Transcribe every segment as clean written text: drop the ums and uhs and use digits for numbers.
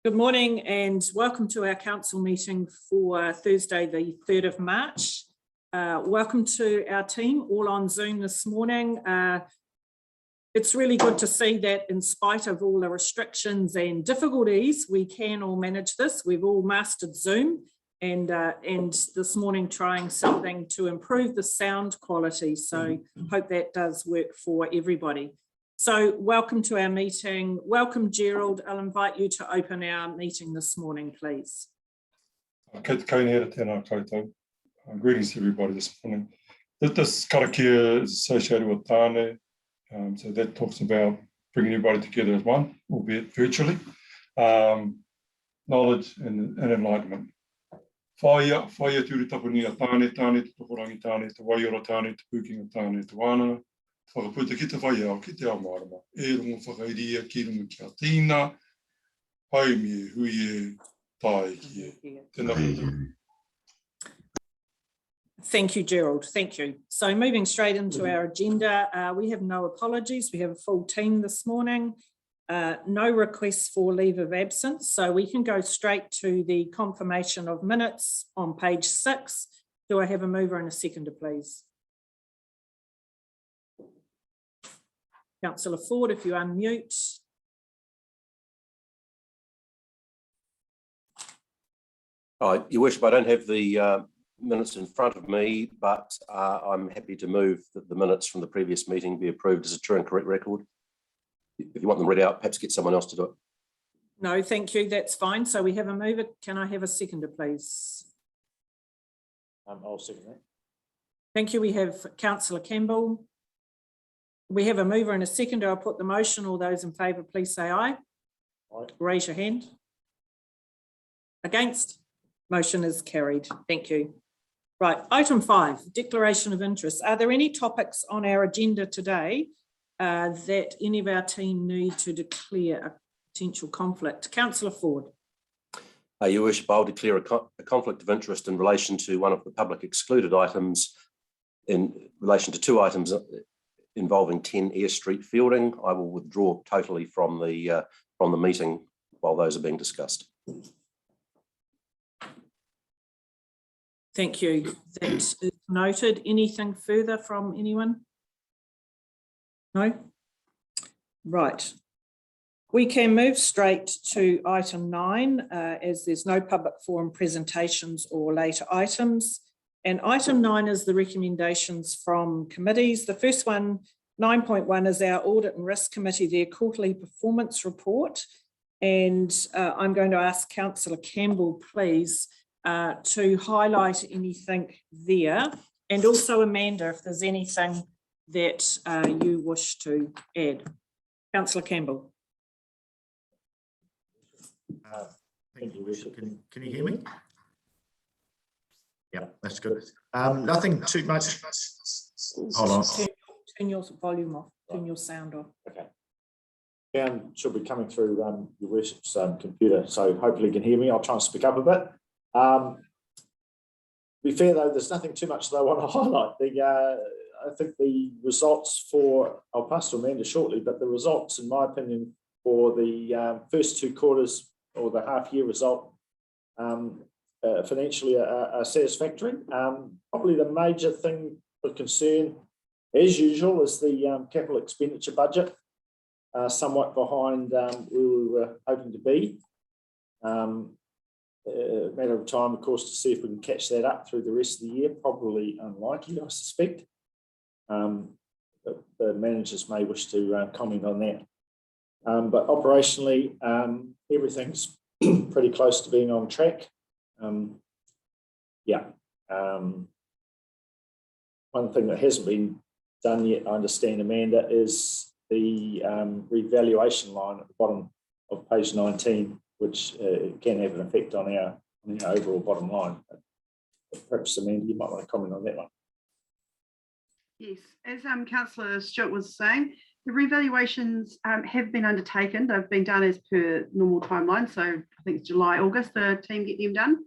Good morning and welcome to our council meeting for Thursday, the 3rd of March. Welcome to our team, all on Zoom this morning. It's really good to see that in spite of all the restrictions and difficulties, we can all manage this. We've all mastered Zoom and this morning trying something to improve the sound quality. So hope that does work for everybody. So welcome to our meeting. Welcome, Gerald. I'll invite you to open our meeting this morning, please. Greetings to everybody this morning. This karakia is associated with tāne, so that talks about bringing everybody together as one, albeit virtually. Knowledge and enlightenment. Whaia tūri tapuni a tāne, tāne te tokorangi tāne, te waiora tāne, te pūkinga tāne, te wānanga. Whakaputa ki te whaiao, ki te ao marama. E rongo whakairia, ki rongo ki a tīna. Pai mi hui e tai ki e. Tēnā. Thank you, Gerald. Thank you. So moving straight into our agenda, we have no apologies. We have a full team this morning. No requests for leave of absence. So we can go straight to the confirmation of minutes on page 6. Do I have a mover and a seconder, please? Councillor Ford, if you unmute. Your Worship, I don't have the minutes in front of me, but I'm happy to move that the minutes from the previous meeting be approved as a true and correct record. If you want them read out, perhaps get someone else to do it. No, thank you. That's fine. So we have a mover. Can I have a seconder, please? I'll second that. Thank you. We have Councillor Campbell. We have a mover and a seconder. I'll put the motion. All those in favour, please say aye. Aye. Raise your hand. Against? Motion is carried. Thank you. Right, item 5, declaration of interest. Are there any topics on our agenda today that any of our team need to declare a potential conflict? Councillor Ford. Your Worship, I'll declare a conflict of interest in relation to one of the public excluded items in relation to 2 items involving 10 Eyre Street Fielding. I will withdraw totally from the meeting while those are being discussed. Thank you. That is noted. Anything further from anyone? No? Right. We can move straight to item 9 as there's no public forum presentations or later items. And item 9 is the recommendations from committees. The first one, 9.1, is our Audit and Risk Committee, their quarterly performance report. And I'm going to ask Councillor Campbell, please, to highlight anything there. And also Amanda, if there's anything that you wish to add. Councillor Campbell. Thank you, Worship. Can you hear me? Yeah, that's good. Nothing too much. Hold on. Turn your volume off, turn your sound off. Okay. Sound should be coming through your Worship's computer, so hopefully you can hear me. I'll try and speak up a bit. To be fair though, there's nothing too much that I want to highlight. I think the results for, I'll pass to Amanda shortly, but the results, in my opinion, for the first 2 quarters or the half-year result financially are satisfactory. Probably the major thing of concern, as usual, is the capital expenditure budget, somewhat behind where we were hoping to be. A matter of time, of course, to see if we can catch that up through the rest of the year. Probably unlikely, I suspect. But the managers may wish to comment on that. But operationally, everything's pretty close to being on track. One thing that hasn't been done yet, I understand, Amanda, is the revaluation line at the bottom of page 19, which can have an effect on our overall bottom line. Perhaps, Amanda, you might want to comment on that one. Yes, as Councillor Stewart was saying, the revaluations have been undertaken. They've been done as per normal timeline. So I think it's July, August, the team get them done.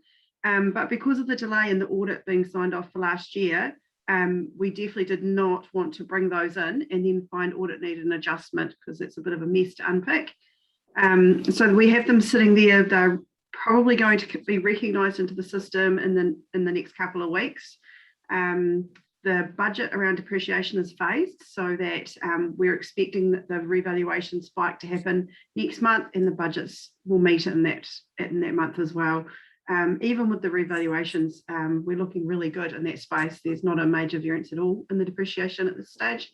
But because of the delay in the audit being signed off for last year, we definitely did not want to bring those in and then find audit needed an adjustment, because it's a bit of a mess to unpick. So we have them sitting there. They're probably going to be recognised into the system in the next couple of weeks. The budget around depreciation is phased so that we're expecting that the revaluation spike to happen next month, and the budgets will meet in that month as well. Even with the revaluations, we're looking really good in that space. There's not a major variance at all in the depreciation at this stage.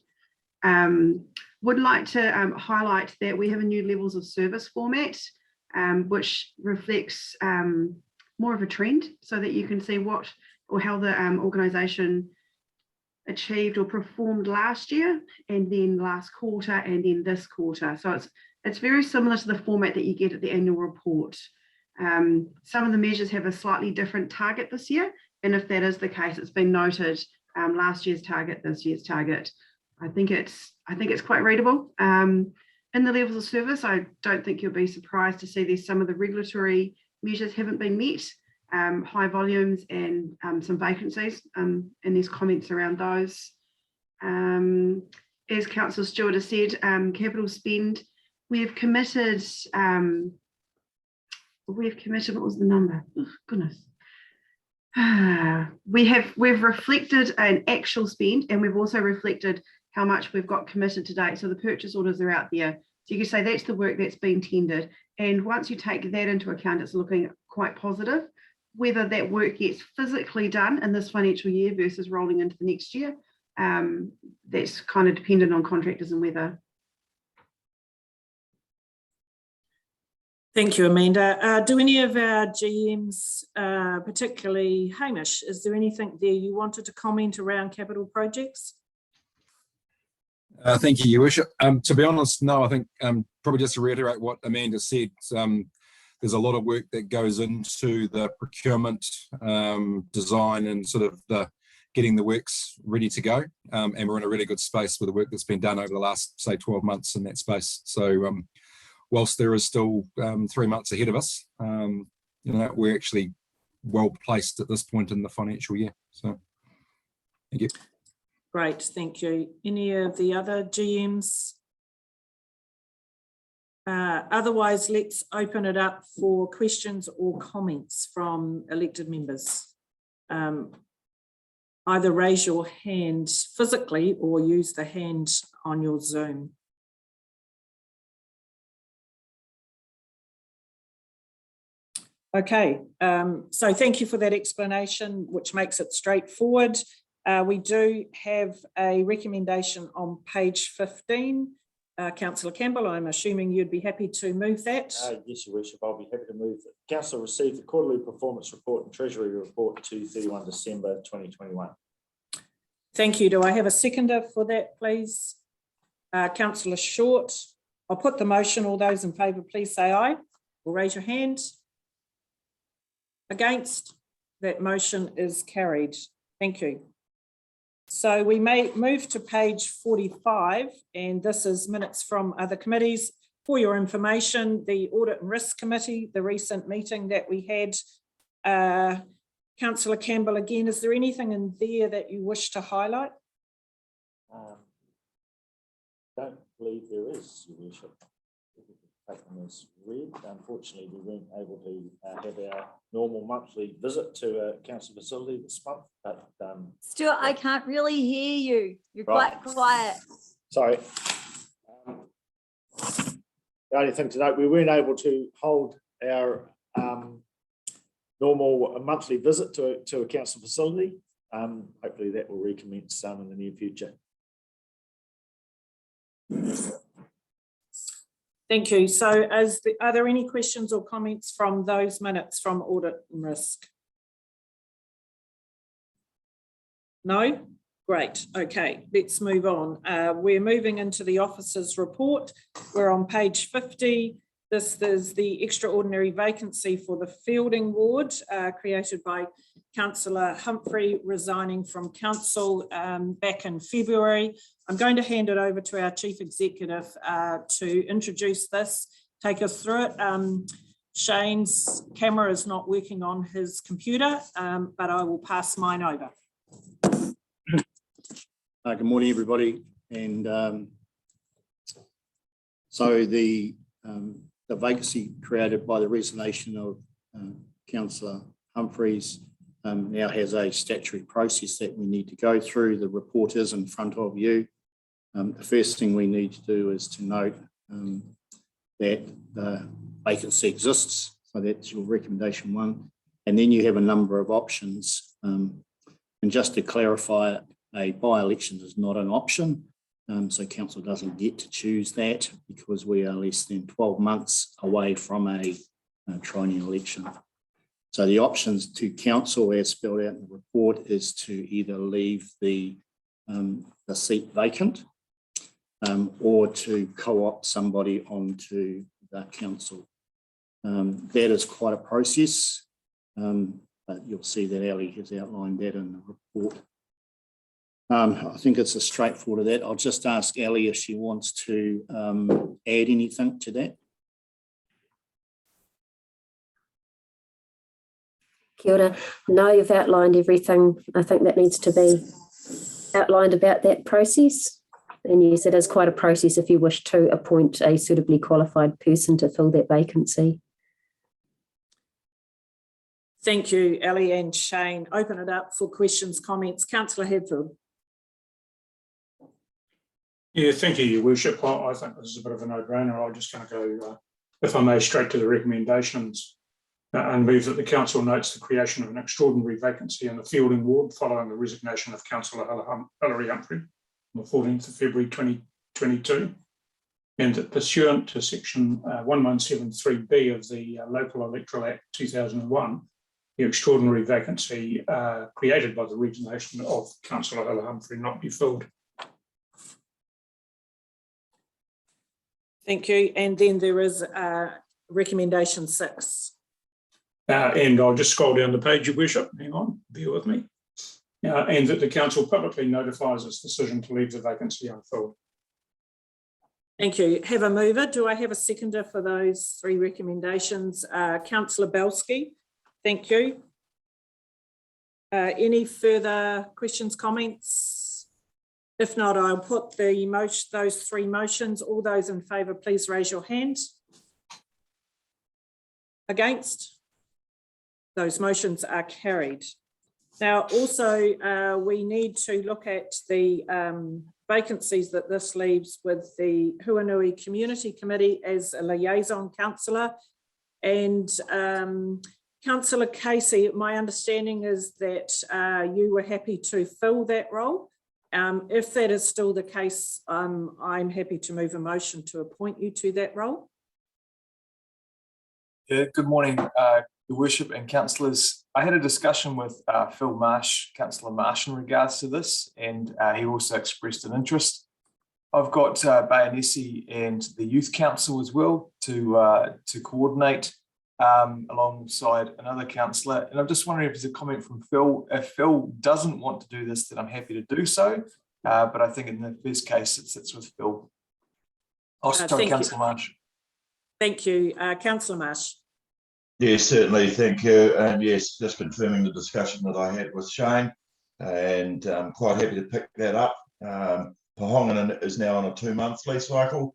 Would like to highlight that we have a new levels of service format, which reflects more of a trend, so that you can see what or how the organisation achieved or performed last year, and then last quarter, and then this quarter. So it's very similar to the format that you get at the annual report. Some of the measures have a slightly different target this year, and if that is the case, it's been noted last year's target, this year's target. I think it's quite readable. In the levels of service, I don't think you'll be surprised to see there's some of the regulatory measures haven't been met. High volumes and some vacancies, and there's comments around those. As Councillor Stewart has said, capital spend, we've committed, what was the number? Oh, goodness. We've reflected an actual spend, and we've also reflected how much we've got committed to date. So the purchase orders are out there. So you can say that's the work that's been tendered. And once you take that into account, it's looking quite positive. Whether that work gets physically done in this financial year versus rolling into the next year, that's kind of dependent on contractors and weather. Thank you, Amanda. Do any of our GMs, particularly Hamish, is there anything there you wanted to comment around capital projects? Thank you, Your Worship. To be honest, no, I think probably just to reiterate what Amanda said, there's a lot of work that goes into the procurement, design, and sort of the getting the works ready to go. And we're in a really good space with the work that's been done over the last, say, 12 months in that space. So whilst there is still 3 months ahead of us, we're actually well placed at this point in the financial year. So thank you. Great, thank you. Any of the other GMs? Otherwise, let's open it up for questions or comments from elected members. Either raise your hand physically or use the hand on your Zoom. Okay, so thank you for that explanation, which makes it straightforward. We do have a recommendation on page 15. Councillor Campbell, I'm assuming you'd be happy to move that. Yes, Your Worship, I'll be happy to move that. Council received the quarterly performance report and treasury report to 31 December 2021. Thank you. Do I have a seconder for that, please? Councillor Short. I'll put the motion. All those in favour, please say aye or raise your hand. Against? That motion is carried. Thank you. So we may move to page 45, and this is minutes from other committees. For your information, the Audit and Risk Committee, the recent meeting that we had, Councillor Campbell, again, is there anything in there that you wish to highlight? Don't believe there is, Your Worship. Take them as read. Unfortunately, we weren't able to have our normal monthly visit to a council facility this month. But Stuart, I can't really hear you. You're right. quite quiet. Sorry. The only thing to note, we weren't able to hold our normal monthly visit to a council facility. Hopefully that will recommence in the near future. Thank you. So are there any questions or comments from those minutes from Audit and Risk? No? Great. Okay, let's move on. We're moving into the officers' report. We're on page 50. This is the extraordinary vacancy for the Fielding Ward created by Councillor Humphrey resigning from council back in February. I'm going to hand it over to our Chief Executive to introduce this, take us through it. Shane's camera is not working on his computer, but I will pass mine over. Good morning, everybody. And so the the vacancy created by the resignation of Councillor Humphreys now has a statutory process that we need to go through. The report is in front of you. The first thing we need to do is to note that the vacancy exists. So that's your recommendation 1. And then you have a number of options. And just to clarify, a by-election is not an option. So council doesn't get to choose that because we are less than 12 months away from a triennial election. So the options to council, as spelled out in the report, is to either leave the seat vacant or to co-opt somebody onto the council. That is quite a process, but you'll see that Ali has outlined that in the report. I think it's a straightforward to that. I'll just ask Ali if she wants to add anything to that. Kia ora. No, you've outlined everything I think that needs to be outlined about that process. And yes, it is quite a process if you wish to appoint a suitably qualified person to fill that vacancy. Thank you, Ali and Shane. Open it up for questions, comments. Councillor Hadfield. Yeah, thank you, Your Worship. I think this is a bit of a no-brainer. I'm just going to go, if I may, straight to the recommendations and move that the council notes the creation of an extraordinary vacancy in the Fielding ward following the resignation of Councillor Hilary Humphrey on the 14th of February 2022, and that pursuant to section 1173B of the Local Electoral Act 2001, the extraordinary vacancy created by the resignation of Councillor Hilary Humphrey not be filled. Thank you. And then there is recommendation 6. And I'll just scroll down the page, Your Worship. Hang on, bear with me. And that the council publicly notifies its decision to leave the vacancy unfilled. Thank you. Have a mover. Do I have a seconder for those 3 recommendations? Councillor Belsky. Thank you. Any further questions, comments? If not, I'll put the those 3 motions. All those in favour, please raise your hand. Against? Those motions are carried. Now, also, we need to look at the vacancies that this leaves with the Huanui Community Committee as a liaison councillor. And Councillor Casey, my understanding is that you were happy to fill that role. If that is still the case, I'm happy to move a motion to appoint you to that role. Yeah, good morning, Your Worship and councillors. I had a discussion with Phil Marsh, Councillor Marsh, in regards to this, and he also expressed an interest. I've got Bayanesi and the Youth Council as well to coordinate alongside another councillor. And I'm just wondering if there's a comment from Phil. If Phil doesn't want to do this, then I'm happy to do so. But I think in the first case, it sits with Phil. Oh, sorry, Councillor Marsh. Thank you. Councillor Marsh. Yes, certainly, thank you. And yes, just confirming the discussion that I had with Shane, and I'm quite happy to pick that up. Pahonganen is now on a 2-month lease cycle,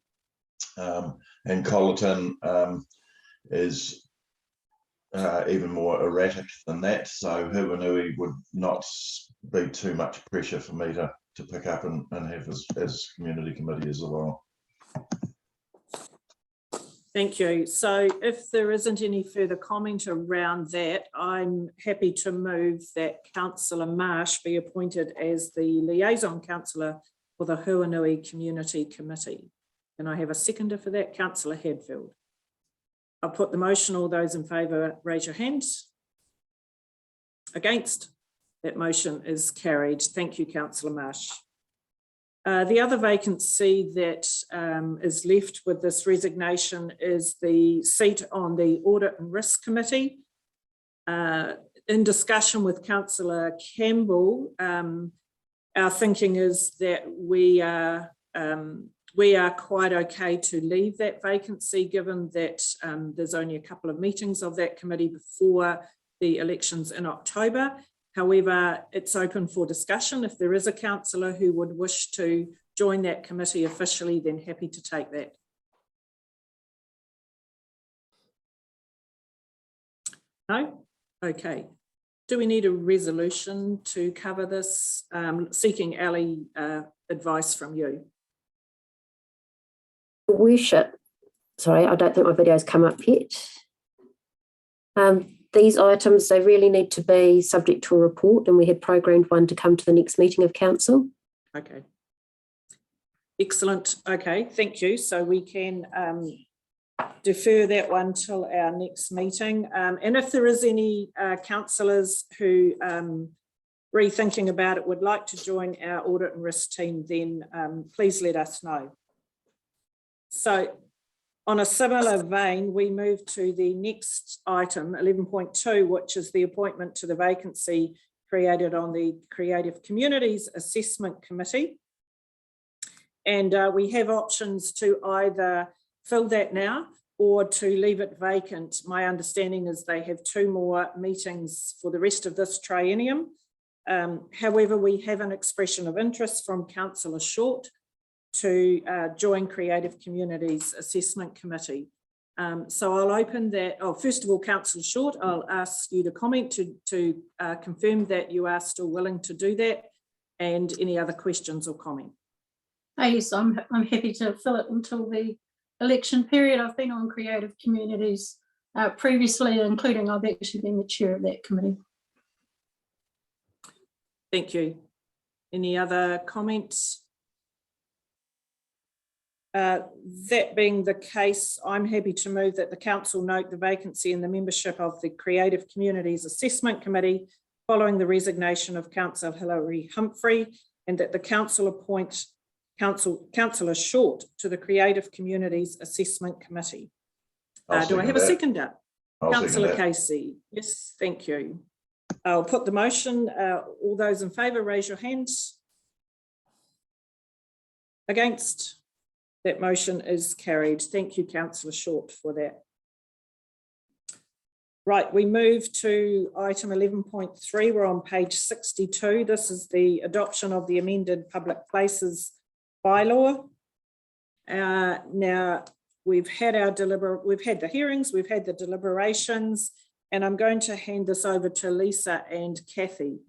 and Colleton is even more erratic than that. So Huanui would not be too much pressure for me to pick up and have as community committee as well. Thank you. So if there isn't any further comment around that, I'm happy to move that Councillor Marsh be appointed as the liaison councillor for the Huanui Community Committee. Can I have a seconder for that? Councillor Hadfield. I'll put the motion. All those in favour, raise your hands. Against? That motion is carried. Thank you, Councillor Marsh. The other vacancy that is left with this resignation is the seat on the Audit and Risk Committee. In discussion with Councillor Campbell, our thinking is that we are quite okay to leave that vacancy, given that there's only a couple of meetings of that committee before the elections in October. However, it's open for discussion. If there is a councillor who would wish to join that committee officially, then happy to take that. No? Okay. Do we need a resolution to cover this? Seeking Ali advice from you. Worship. Sorry, I don't think my video's come up yet. These items, they really need to be subject to a report, and we had programmed one to come to the next meeting of council. Okay. Excellent. Okay, thank you. So we can defer that one till our next meeting. And if there is any councillors who rethinking about it would like to join our audit and risk team, then please let us know. So on a similar vein, we move to the next item, 11.2, which is the appointment to the vacancy created on the Creative Communities Assessment Committee. And we have options to either fill that now or to leave it vacant. My understanding is they have 2 more meetings for the rest of this triennium. However, we have an expression of interest from Councillor Short to join Creative Communities Assessment Committee. So I'll open that. Oh, first of all, Councillor Short, I'll ask you to comment to confirm that you are still willing to do that, and any other questions or comment. Oh, yes, I'm happy to fill it until the election period. I've been on Creative Communities previously, including I've actually been the chair of that committee. Thank you. Any other comments? That being the case, I'm happy to move that the council note the vacancy in the membership of the Creative Communities Assessment Committee following the resignation of Councillor Hilary Humphrey, and that the council appoint Councillor Short to the Creative Communities Assessment Committee. Do I have a seconder? Councillor Casey. Yes, thank you. I'll put the motion. All those in favour, raise your hands. Against? That motion is carried. Thank you, Councillor Short, for that. Right, we move to item 11.3. We're on page 62. This is the adoption of the amended Public Places Bylaw. Now, we've had the hearings, we've had the deliberations, and I'm going to hand this over to Lisa and Kathy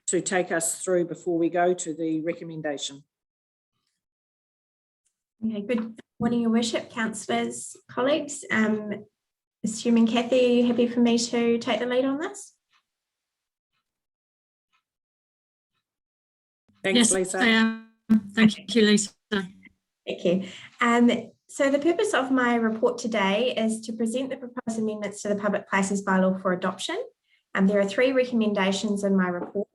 to take us through before we go to the recommendation. Okay, good morning, Your Worship, councillors, colleagues. Assuming Kathy, are you happy for me to take the lead on this? Thanks, yes, Lisa. I am. Thank you, Lisa. Thank you. So the purpose of my report today is to present the proposed amendments to the Public Places Bylaw for adoption. There are 3 recommendations in my report.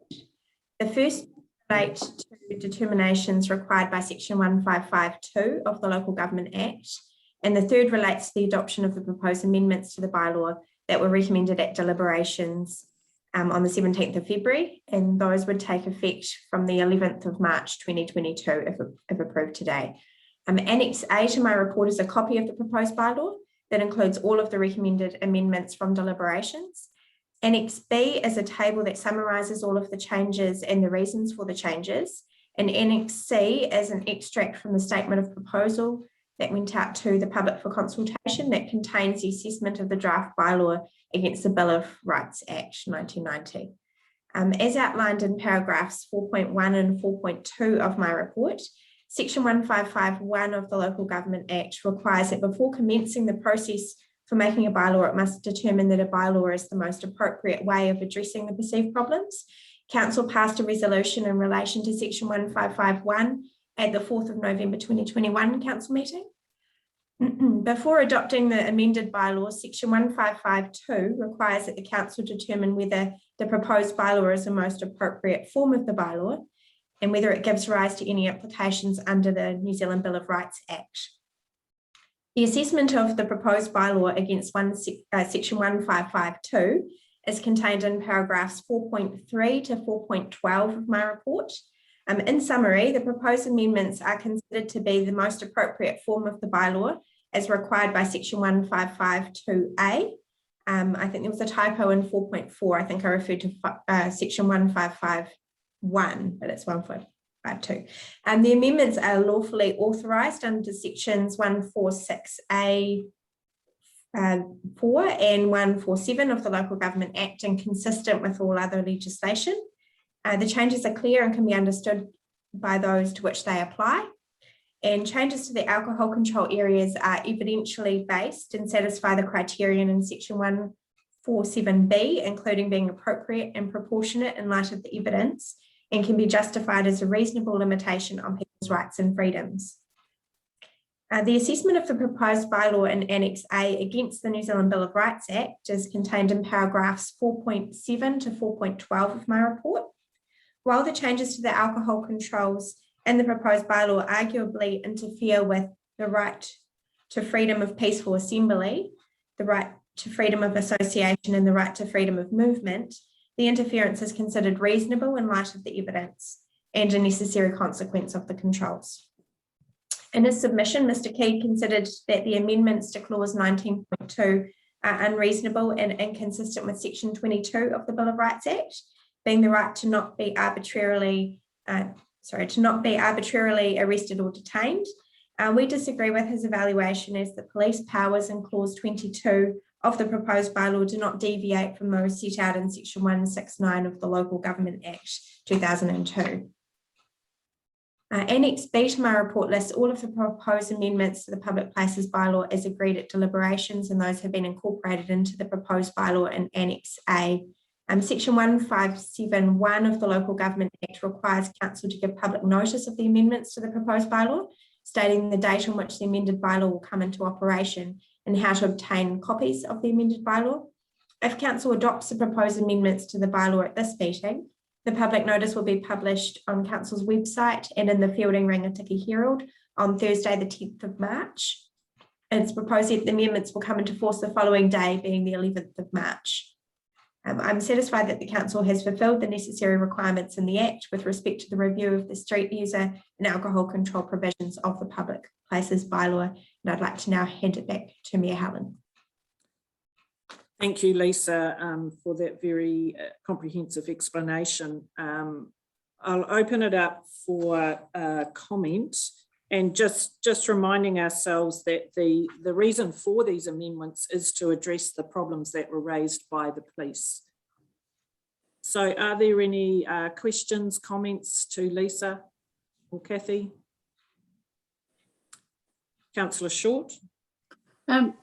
The first relate to determinations required by section 1552 of the Local Government Act. And the third relates to the adoption of the proposed amendments to the bylaw that were recommended at deliberations on the 17th of February. And those would take effect from the 11th of March 2022 if approved today. Annex A to my report is a copy of the proposed bylaw that includes all of the recommended amendments from deliberations. Annex B is a table that summarises all of the changes and the reasons for the changes. And Annex C is an extract from the statement of proposal that went out to the public for consultation that contains the assessment of the draft bylaw against the Bill of Rights Act 1990. As outlined in paragraphs 4.1 and 4.2 of my report, section 1551 of the Local Government Act requires that before commencing the process for making a bylaw, it must determine that a bylaw is the most appropriate way of addressing the perceived problems. Council passed a resolution in relation to section 1551 at the 4th of November 2021 council meeting. Before adopting the amended bylaw, section 1552 requires that the council determine whether the proposed bylaw is the most appropriate form of the bylaw and whether it gives rise to any applications under the New Zealand Bill of Rights Act. The assessment of the proposed bylaw against section 1552 is contained in paragraphs 4.3 to 4.12 of my report. In summary, the proposed amendments are considered to be the most appropriate form of the bylaw as required by section 1552A. I think there was a typo in 4.4. I think I referred to section 1551, but it's 1552. The amendments are lawfully authorised under sections 146A 4 and 147 of the Local Government Act and consistent with all other legislation. The changes are clear and can be understood by those to which they apply. And changes to the alcohol control areas are evidentially based and satisfy the criterion in section 147B, including being appropriate and proportionate in light of the evidence, and can be justified as a reasonable limitation on people's rights and freedoms. The assessment of the proposed bylaw in Annex A against the New Zealand Bill of Rights Act is contained in paragraphs 4.7 to 4.12 of my report. While the changes to the alcohol controls and the proposed bylaw arguably interfere with the right to freedom of peaceful assembly, the right to freedom of association and the right to freedom of movement, the interference is considered reasonable in light of the evidence and a necessary consequence of the controls. In his submission, Mr. Key considered that the amendments to clause 19.2 are unreasonable and inconsistent with section 22 of the Bill of Rights Act, being the right to not be arbitrarily arrested or detained. We disagree with his evaluation as the police powers in clause 22 of the proposed bylaw do not deviate from those set out in section 169 of the Local Government Act 2002. Annex B to my report lists all of the proposed amendments to the Public Places Bylaw as agreed at deliberations, and those have been incorporated into the proposed bylaw in Annex A. Section 1571 of the Local Government Act requires Council to give public notice of the amendments to the proposed bylaw, stating the date on which the amended bylaw will come into operation and how to obtain copies of the amended bylaw. If Council adopts the proposed amendments to the bylaw at this meeting, the public notice will be published on Council's website and in the Fielding Rangitikei Herald on Thursday, the 10th of March. It's proposed that the amendments will come into force the following day, being the 11th of March. I'm satisfied that the Council has fulfilled the necessary requirements in the Act with respect to the review of the street user and alcohol control provisions of the Public Places Bylaw, and I'd like to now hand it back to Mayor Helen. Thank you, Lisa, for that very comprehensive explanation. I'll open it up for comment, and just reminding ourselves that the reason for these amendments is to address the problems that were raised by the police. So are there any questions, comments to Lisa or Kathy? Councillor Short.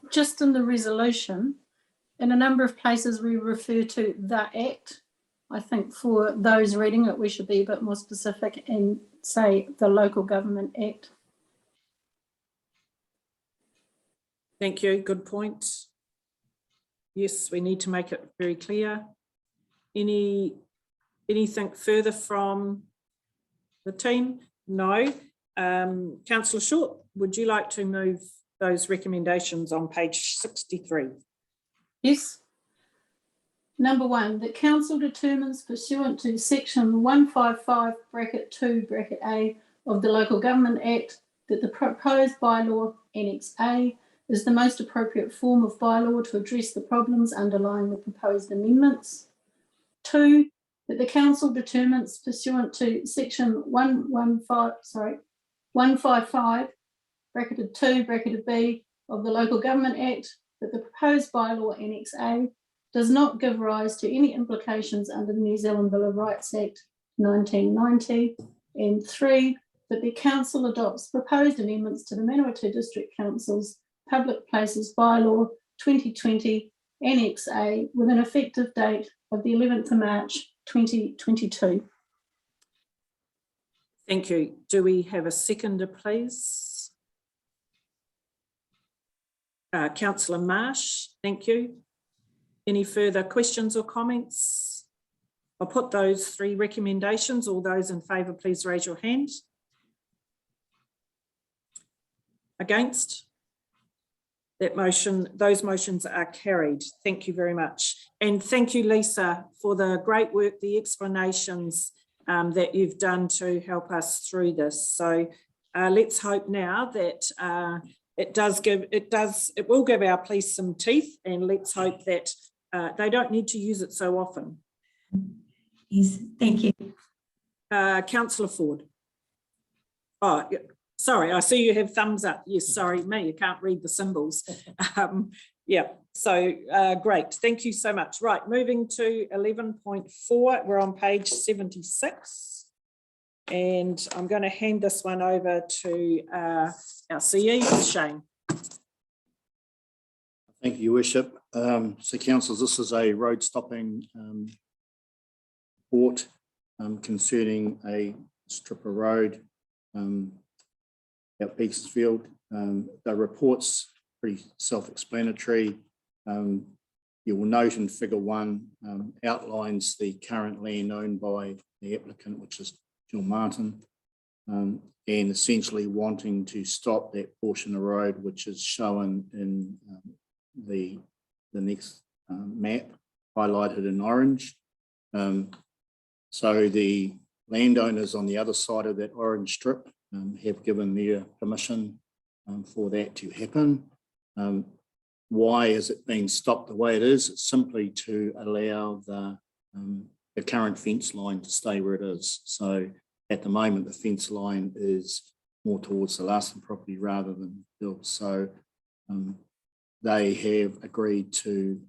Just in the resolution, in a number of places we refer to the Act. I think for those reading it, we should be a bit more specific and say the Local Government Act. Thank you, good point. Yes, we need to make it very clear. Anything further from the team? No. Councillor Short, would you like to move those recommendations on page 63? Yes. Number 1, the Council determines pursuant to section 155(2)(a) of the Local Government Act that the proposed bylaw Annex A is the most appropriate form of bylaw to address the problems underlying the proposed amendments. 2, that the Council determines pursuant to section 155(2)(b) of the Local Government Act that the proposed bylaw Annex A does not give rise to any implications under the New Zealand Bill of Rights Act 1990, and 3, that the Council adopts proposed amendments to the Manawatu District Council's Public Places Bylaw 2020 Annex A with an effective date of the 11th of March 2022. Thank you. Do we have a seconder, please? Councillor Marsh, thank you. Any further questions or comments? I'll put those 3 recommendations. All those in favour, please raise your hand. Against? That motion, those motions are carried. Thank you very much. And thank you, Lisa, for the great work, the explanations that you've done to help us through this. So let's hope now that it will give our police some teeth, and let's hope that they don't need to use it so often. Yes, thank you. Councillor Ford. Oh, sorry, I see you have thumbs up. Yes, sorry, me, you can't read the symbols. Yeah, so great. Thank you so much. Right, moving to 11.4. We're on page 76. And I'm going to hand this one over to our CE, Shane. Thank you, Your Worship. So councillors, this is a road stopping report concerning a strip of road at Beaconsfield. The report's pretty self-explanatory. You will note in figure 1 outlines the current land owned by the applicant, which is Jill Martin, and essentially wanting to stop that portion of road which is shown in the next map highlighted in orange. So the landowners on the other side of that orange strip have given their permission for that to happen. Why is it being stopped the way it is? It's simply to allow the current fence line to stay where it is. So at the moment, the fence line is more towards the Larson property rather than Bill's. So they have agreed to,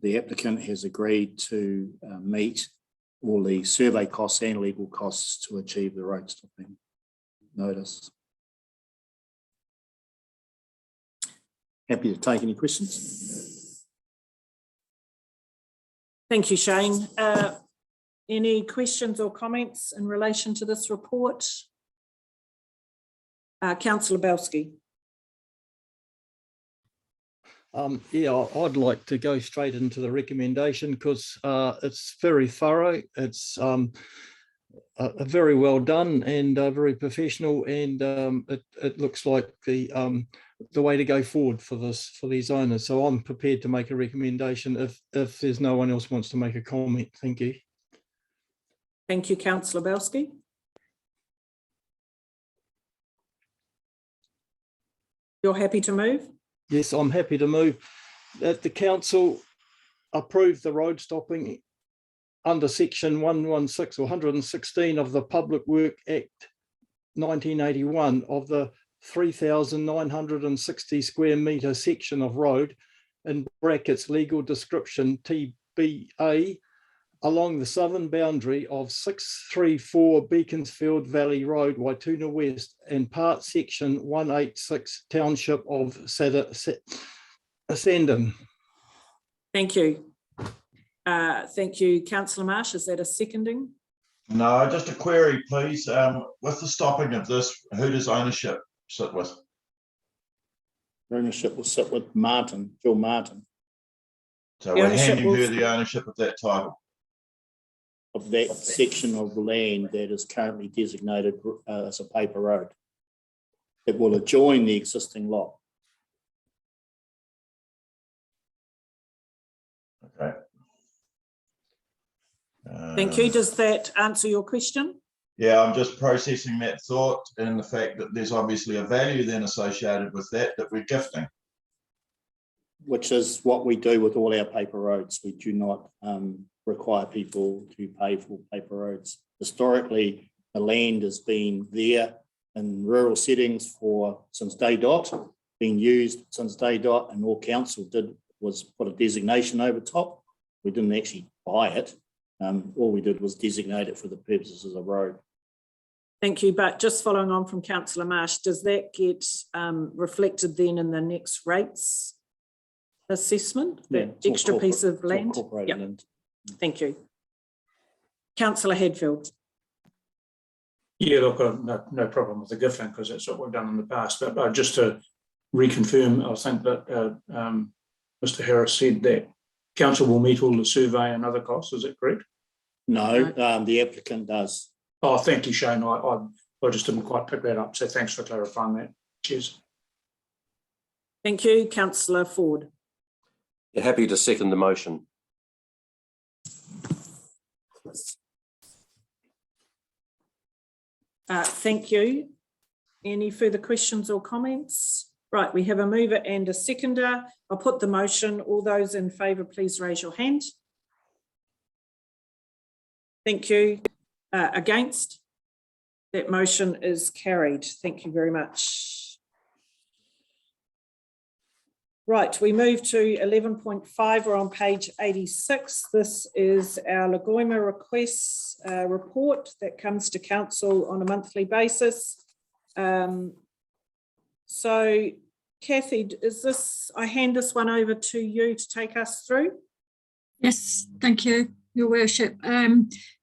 the applicant has agreed to meet all the survey costs and legal costs to achieve the road stopping notice. Happy to take any questions. Thank you, Shane. Any questions or comments in relation to this report? Councillor Belsky. Yeah, I'd like to go straight into the recommendation because it's very thorough. It's very well done and very professional, and it looks like the way to go forward for these owners. So I'm prepared to make a recommendation if there's no one else wants to make a comment. Thank you. Thank you, Councillor Belsky. You're happy to move? Yes, I'm happy to move that the council approve the road stopping under section 116 or 116 of the Public Work Act 1981 of the 3,960 square metre section of road, in brackets legal description TBA, along the southern boundary of 634 Beaconsfield Valley Road, Waituna West, and part section 186 Township of Sandon. Thank you. Thank you, Councillor Marsh. Is that a seconding? No, just a query, please. With the stopping of this, who does ownership sit with? Ownership will sit with Martin, Jill Martin. So we're handing her the ownership of that title. Of that section of land that is currently designated as a paper road. It will adjoin the existing lot. Okay. Thank you. Does that answer your question? Yeah, I'm just processing that thought and the fact that there's obviously a value then associated with that we're gifting. Which is what we do with all our paper roads. We do not require people to pay for paper roads. Historically, the land has been there in rural settings since day dot, been used since day dot, and all council did was put a designation over top. We didn't actually buy it. All we did was designate it for the purposes of the road. Thank you. But just following on from Councillor Marsh, does that get reflected then in the next rates assessment? Yeah, the extra piece of land? Yep. Thank you. Councillor Hadfield. Yeah, look, no problem with the gifting because that's what we've done in the past. But just to reconfirm, I think that Mr. Harris said that council will meet all the survey and other costs. Is that correct? No, the applicant does. Oh, thank you, Shane. I just didn't quite pick that up. So thanks for clarifying that. Cheers. Thank you, Councillor Ford. You're happy to second the motion. Thank you. Any further questions or comments? Right, we have a mover and a seconder. I'll put the motion. All those in favour, please raise your hand. Thank you. Against? That motion is carried. Thank you very much. Right, we move to 11.5. We're on page 86. This is our Lagoima requests report that comes to council on a monthly basis. So Kathy, I hand this one over to you to take us through? Yes, thank you, Your Worship.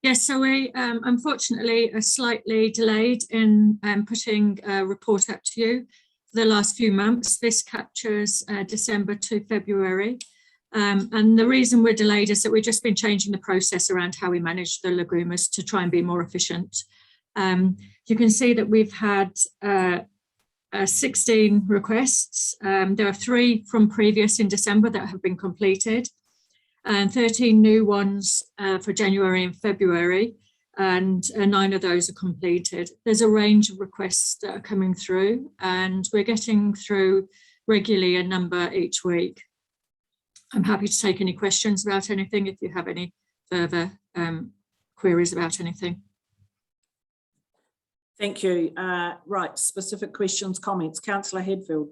Yes, so we unfortunately are slightly delayed in putting a report up to you for the last few months. This captures December to February. And the reason we're delayed is that we've just been changing the process around how we manage the lagumas to try and be more efficient. You can see that we've had 16 requests. There are 3 from previous in December that have been completed, and 13 new ones for January and February, and 9 of those are completed. There's a range of requests that are coming through, and we're getting through regularly a number each week. I'm happy to take any questions about anything if you have any further queries about anything. Thank you. Right, specific questions, comments. Councillor Hadfield.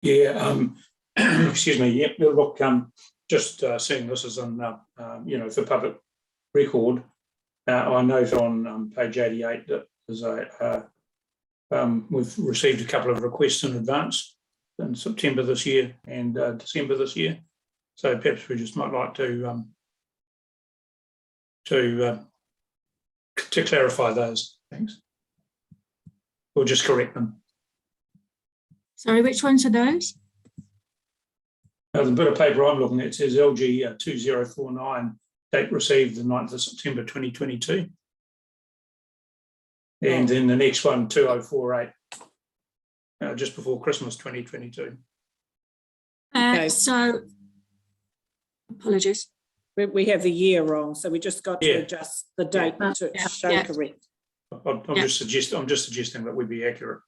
Yeah, excuse me. Yep. Look, just seeing this as on, for public record, I note on page 88 that there's we've received a couple of requests in advance in September this year and December this year. So perhaps we just might like to clarify those things, or just correct them. Sorry, which ones are those? The bit of paper I'm looking at says LG 2049, date received the 9th of September 2022. And then the next one, 2048, just before Christmas 2022. Okay. So, apologies. We have the year wrong, so we just got to adjust the date to show correct. I'm just suggesting that we be accurate.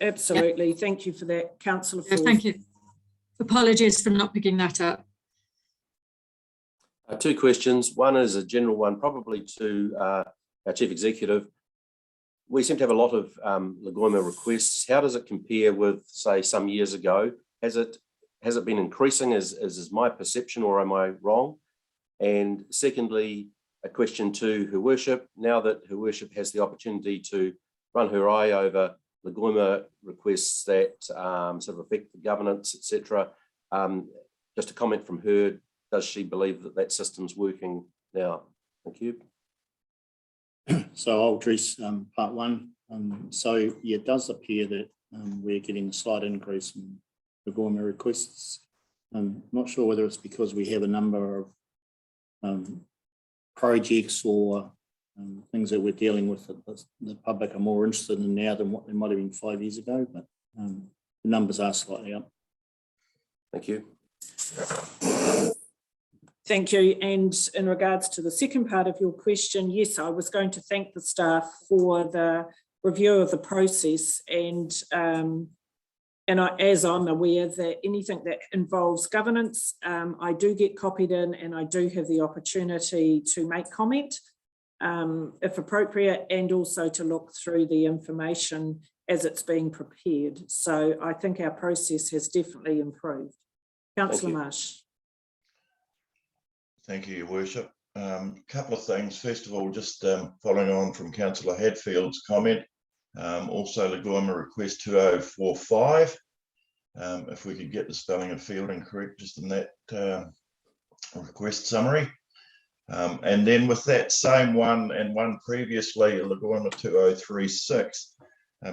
Absolutely. Thank you for that, Councillor Ford. Thank you. Apologies for not picking that up. 2 questions. One is a general one, probably to our Chief Executive. We seem to have a lot of Lagoima requests. How does it compare with, say, some years ago? Has it been increasing, is my perception, or am I wrong? And secondly, a question to Her Worship. Now that Her Worship has the opportunity to run her eye over Lagoima requests that sort of affect the governance, etc., just a comment from her. Does she believe that that system's working now? Thank you. So I'll address part 1. So yeah, it does appear that we're getting a slight increase in Lagoima requests. I'm not sure whether it's because we have a number of projects or things that we're dealing with that the public are more interested in now than what they might have been 5 years ago, but the numbers are slightly up. Thank you. Thank you. And in regards to the second part of your question, yes, I was going to thank the staff for the review of the process, and as I'm aware that anything that involves governance, I do get copied in, and I do have the opportunity to make comment if appropriate, and also to look through the information as it's being prepared. So I think our process has definitely improved. Councillor Marsh. Thank you, Your Worship. A couple of things. First of all, just following on from Councillor Hadfield's comment, also Lagoima request 2045. If we could get the spelling of fielding correct just in that request summary. And then with that same one and one previously, Lagoima 2036,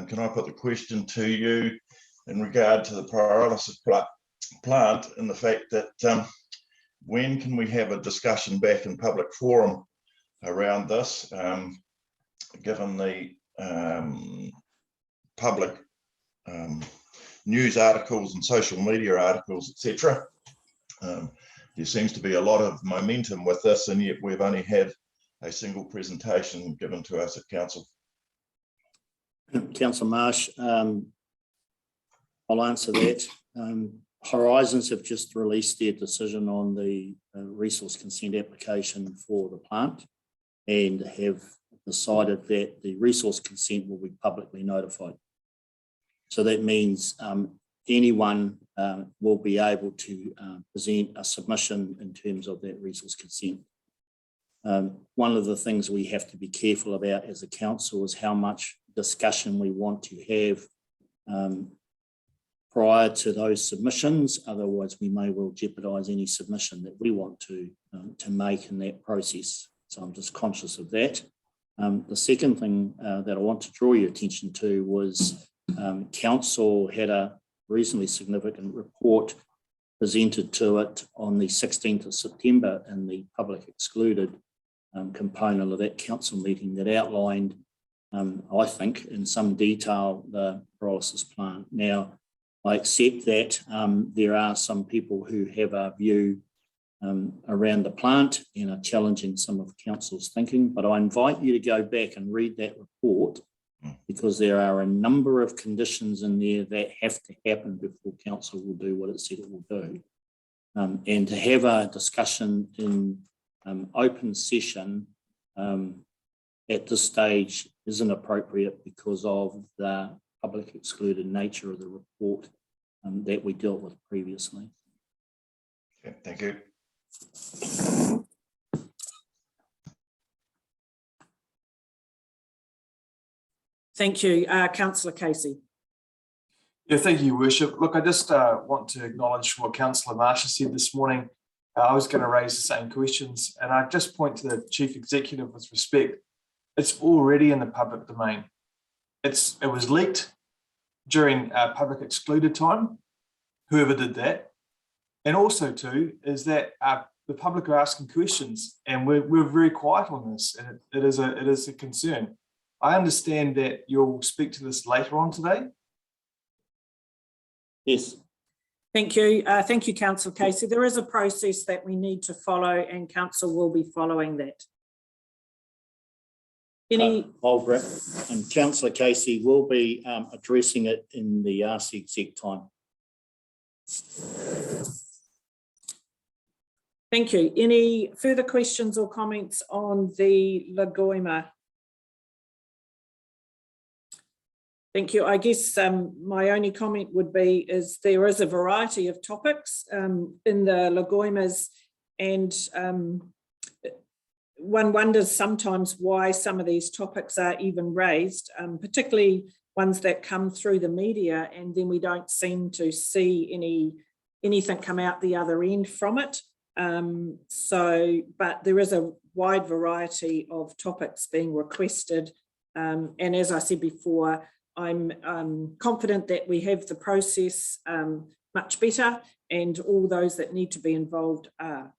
can I put the question to you in regard to the pyrolysis plant and the fact that when can we have a discussion back in public forum around this, given the public news articles and social media articles, etc. There seems to be a lot of momentum with this, and yet we've only had a single presentation given to us at council. Councillor Marsh, I'll answer that. Horizons have just released their decision on the resource consent application for the plant, and have decided that the resource consent will be publicly notified. So that means anyone will be able to present a submission in terms of that resource consent. One of the things we have to be careful about as a council is how much discussion we want to have prior to those submissions. Otherwise, we may well jeopardise any submission that we want to make in that process. So I'm just conscious of that. The second thing that I want to draw your attention to was council had a reasonably significant report presented to it on the 16th of September in the public excluded component of that council meeting that outlined, I think, in some detail, the pyrolysis plant. Now, I accept that there are some people who have a view around the plant and are challenging some of council's thinking, but I invite you to go back and read that report, because there are a number of conditions in there that have to happen before council will do what it said it will do. And to have a discussion in open session at this stage isn't appropriate because of the public excluded nature of the report that we dealt with previously. Okay, thank you. Thank you. Councillor Casey. Yeah, thank you, Your Worship. Look, I just want to acknowledge what Councillor Marsh said this morning. I was going to raise the same questions, and I just point to the Chief Executive with respect. It's already in the public domain. It was leaked during public excluded time, whoever did that. And also too, is that the public are asking questions, and we're very quiet on this, and it is a concern. I understand that you'll speak to this later on today. Yes. Thank you. Thank you, Councillor Casey. There is a process that we need to follow, and council will be following that. And Councillor Casey will be addressing it in the Ask the Exec time. Thank you. Any further questions or comments on the Lagoima? Thank you. I guess my only comment would be is there is a variety of topics in the Lagoimas, and one wonders sometimes why some of these topics are even raised, particularly ones that come through the media, and then we don't seem to see anything come out the other end from it. But there is a wide variety of topics being requested, and as I said before, I'm confident that we have the process much better, and all those that need to be involved are.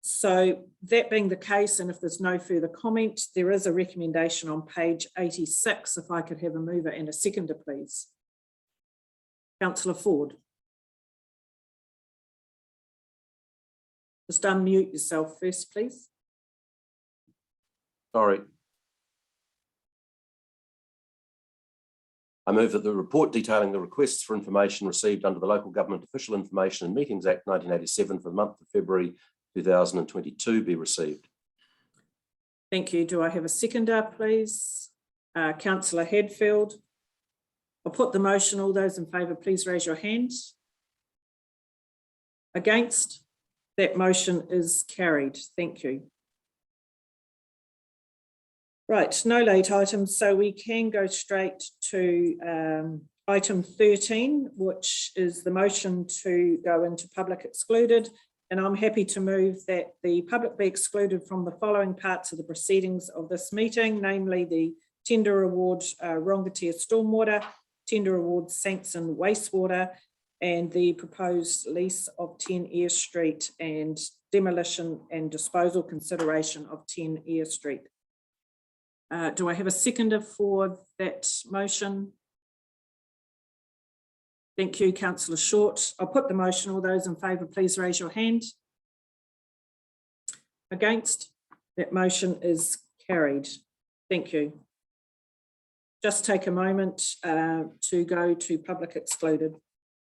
So that being the case, and if there's no further comment, there is a recommendation on page 86. If I could have a mover and a seconder, please. Councillor Ford. Just unmute yourself first, please. Sorry. I move that the report detailing the requests for information received under the Local Government Official Information and Meetings Act 1987 for the month of February 2022 be received. Thank you. Do I have a seconder, please? Councillor Hadfield. I'll put the motion. All those in favour, please raise your hands. Against? That motion is carried. Thank you. Right, no late items, so we can go straight to item 13, which is the motion to go into public excluded. And I'm happy to move that the public be excluded from the following parts of the proceedings of this meeting, namely the tender award Rongatia Stormwater, tender award Sankson Wastewater, and the proposed lease of 10 Eyre Street and demolition and disposal consideration of 10 Eyre Street. Do I have a seconder for that motion? Thank you, Councillor Short. I'll put the motion. All those in favour, please raise your hand. Against? That motion is carried. Thank you. Just take a moment to go to public excluded.